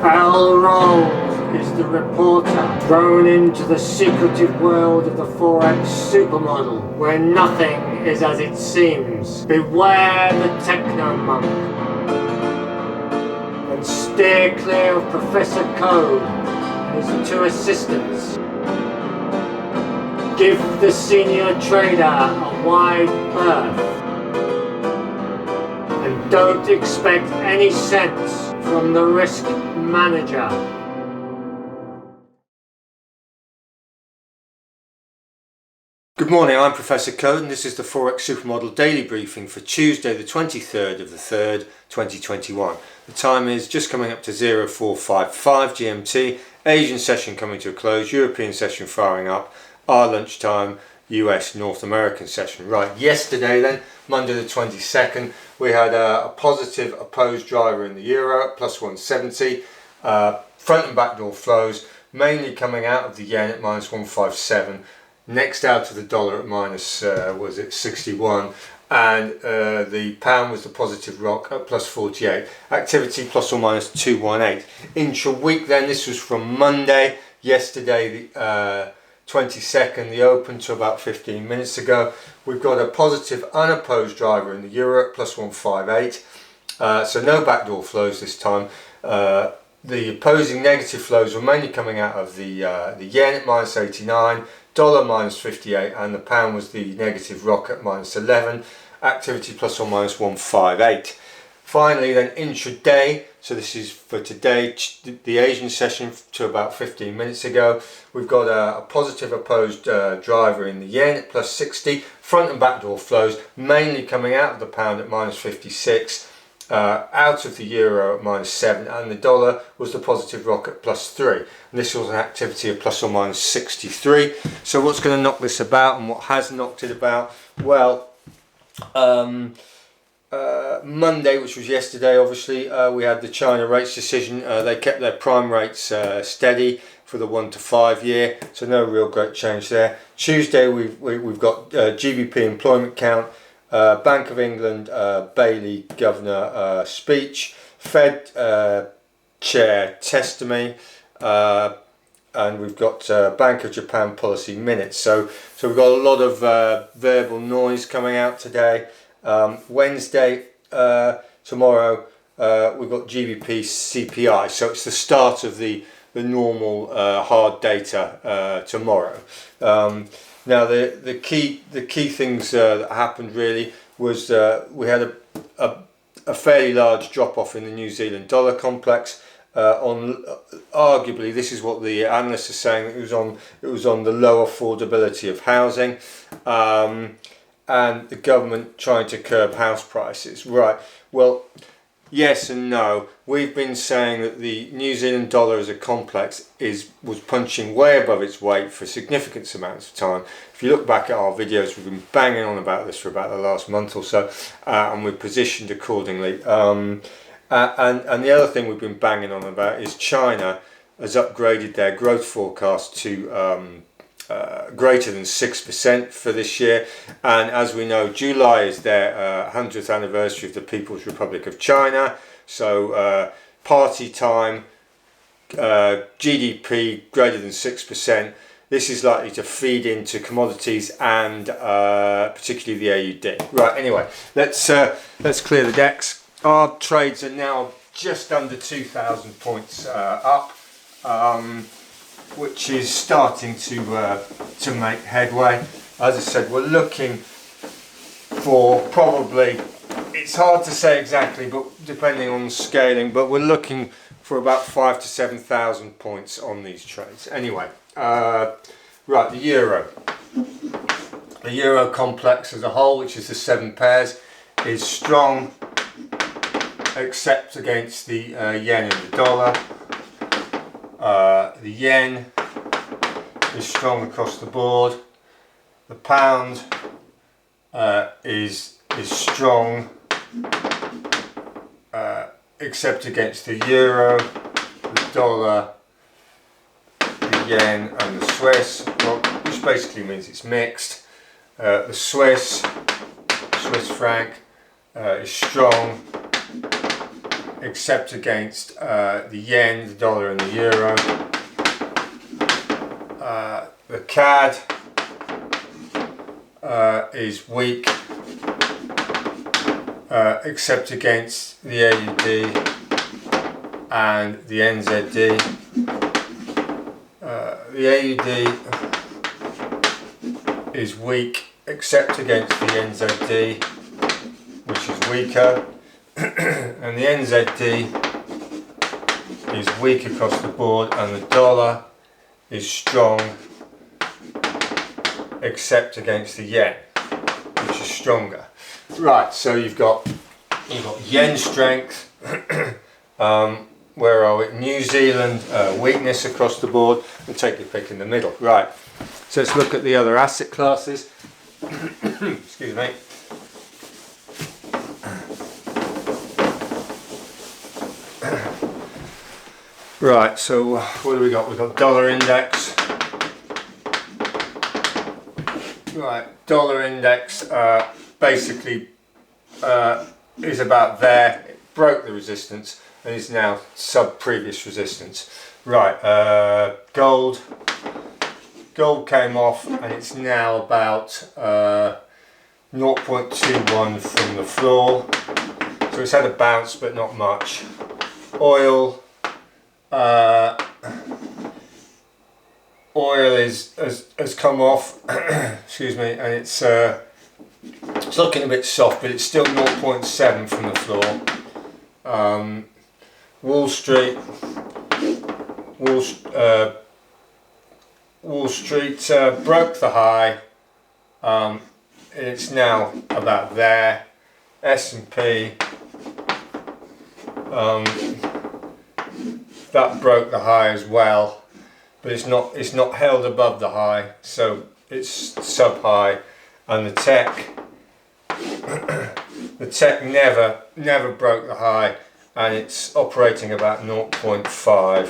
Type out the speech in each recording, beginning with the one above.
Barrel rolls is the reporter thrown into the secretive world of the Forex Super Model, where nothing is as it seems. Beware the techno-monk, and steer clear of Professor Code and his two assistants. Give the senior trader a wide berth, and don't expect any sense from the risk manager. Good morning, I'm Professor Code and this is the Forex Super Model daily briefing for Tuesday the 23rd of the 3rd, 2021. The time is just coming up to 0455 GMT, Asian session coming to a close, European session firing up, our lunchtime, US North American session. Right, yesterday then, Monday the 22nd, we had a positive opposed driver in the euro at plus 170, front and back door flows mainly coming out of the yen at minus 157, next out of the dollar at minus was it 61, and the pound was the positive rock at plus 48, activity plus or minus 218. Intra-week then, this was from Monday, yesterday the 22nd, the open to about 15 minutes ago. We've got a positive unopposed driver in the euro at plus 158, so no backdoor flows this time. The opposing negative flows were mainly coming out of the yen at minus 89, dollar minus 58, and the pound was the negative rock at minus 11, activity plus or minus 158. Finally then, intraday, so this is for today, the Asian session to about 15 minutes ago, we've got a positive opposed driver in the yen at plus 60, front and back door flows mainly coming out of the pound at minus 56, out of the euro at minus 7, and the dollar was the positive rock at plus 3. And this was an activity of plus or minus 63. So what's going to knock this about and what has knocked it about? Well, Monday, which was yesterday, obviously, we had the China rates decision. They kept their prime rates steady for the 1 to 5 year, so no real great change there. Tuesday, we've got GBP employment count, Bank of England Bailey governor speech, Fed chair testimony, and we've got Bank of Japan policy minutes. So we've got a lot of verbal noise coming out today. Wednesday, tomorrow, we've got GBP CPI, so it's the start of the normal hard data tomorrow. Now the key things that happened really was we had a fairly large drop off in the New Zealand dollar complex. Arguably, this is what the analysts are saying, it was on the low affordability of housing. And the government trying to curb house prices. Right, well, yes and no. We've been saying that the New Zealand dollar as a complex was punching way above its weight for significant amounts of time. If you look back at our videos, we've been banging on about this for about the last month or so, and we're positioned accordingly. And the other thing we've been banging on about is China has upgraded their growth forecast to greater than 6% for this year, and as we know, July is their 100th anniversary of the People's Republic of China, so party time, GDP greater than 6%. This is likely to feed into commodities and particularly the AUD. Right, anyway, let's clear the decks. Our trades are now just under 2,000 points up, which is starting to make headway. As I said, we're looking for probably, it's hard to say exactly, but depending on scaling, but we're looking for about 5,000 to 7,000 points on these trades. Anyway, right, the euro. The euro complex as a whole, which is the 7 pairs, is strong, except against the yen and the dollar. The yen is strong across the board. The pound is strong, except against the euro, the dollar, the yen, and the Swiss, which basically means it's mixed. The Swiss franc is strong, except against the yen, the dollar and the euro. The CAD is weak except against the AUD and the NZD. The AUD is weak except against the NZD, which is weaker, and the NZD is weak across the board, and the dollar is strong except against the yen, which is stronger. Right, so you've got yen strength. Where are we? New Zealand weakness across the board, and take your pick in the middle. Right, so let's look at the other asset classes. Excuse me. Right, so what do we got? We've got dollar index. Right, dollar index basically is about there. It broke the resistance and is now sub previous resistance. Right, gold came off and it's now about 0.21 from the floor, so it's had a bounce but not much. Oil has come off excuse me, and it's looking a bit soft, but it's still 0.7 from the floor. Wall Street broke the high. It's now about there. S&P that broke the high as well, but it's not held above the high, so it's sub high. And the tech never broke the high, and it's operating about 0.5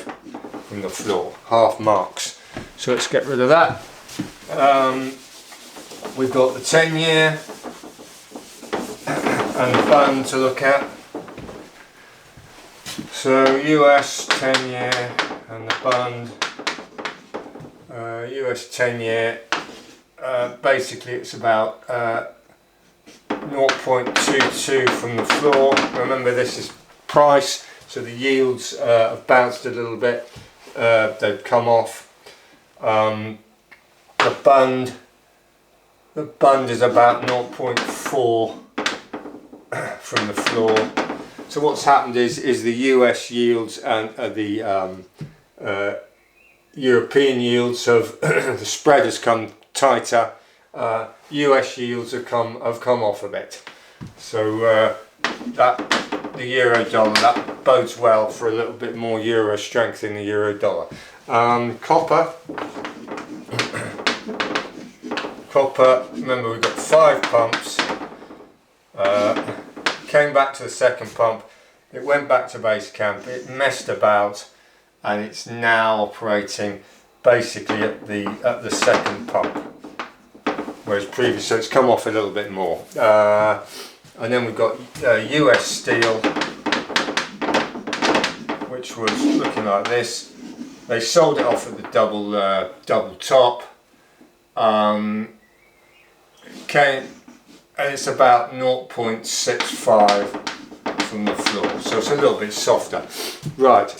from the floor, half marks. So let's get rid of that. We've got the 10-year and the bond to look at. So US 10-year and the bond. US 10-year, basically it's about 0.22 from the floor. Remember, this is price, so the yields have bounced a little bit. They've come off. The bund is about 0.4 from the floor. So what's happened is the US yields and the European yields have the spread has come tighter. US yields have come off a bit. So that the euro dollar, that bodes well for a little bit more euro strength in the euro dollar. Copper. Remember, we've got 5 pumps. Came back to the second pump. It went back to base camp. It messed about, and it's now operating basically at the second pump, whereas previous, so it's come off a little bit more. And then we've got US steel, which was looking like this. They sold it off at the double top. And it's about 0.65 from the floor, so it's a little bit softer. Right,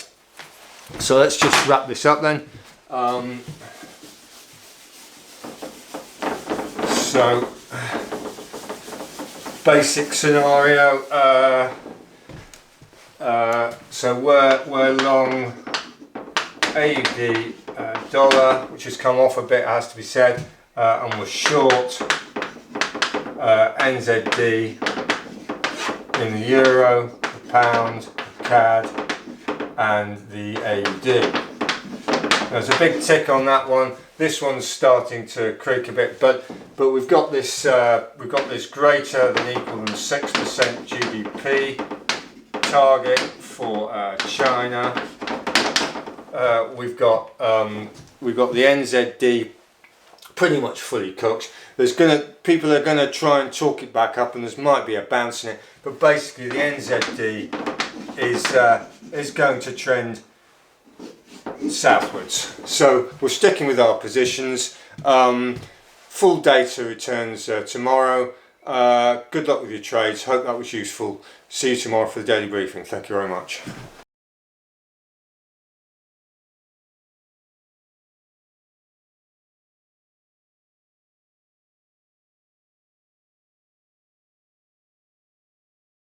so let's just wrap this up then. So basic scenario, so we're long AUD dollar, which has come off a bit, has to be said, and we're short NZD in the euro, the pound, the CAD and the AUD. There's a big tick on that one. This one's starting to creak a bit, but we've got this greater than equal than 6% GDP target for China. We've got the NZD pretty much fully cooked. People are gonna try and talk it back up, and there might be a bounce in it, but basically the NZD is going to trend southwards. So we're sticking with our positions. Full data returns tomorrow. Good luck with your trades. Hope that was useful. See you tomorrow for the daily briefing. Thank you very much.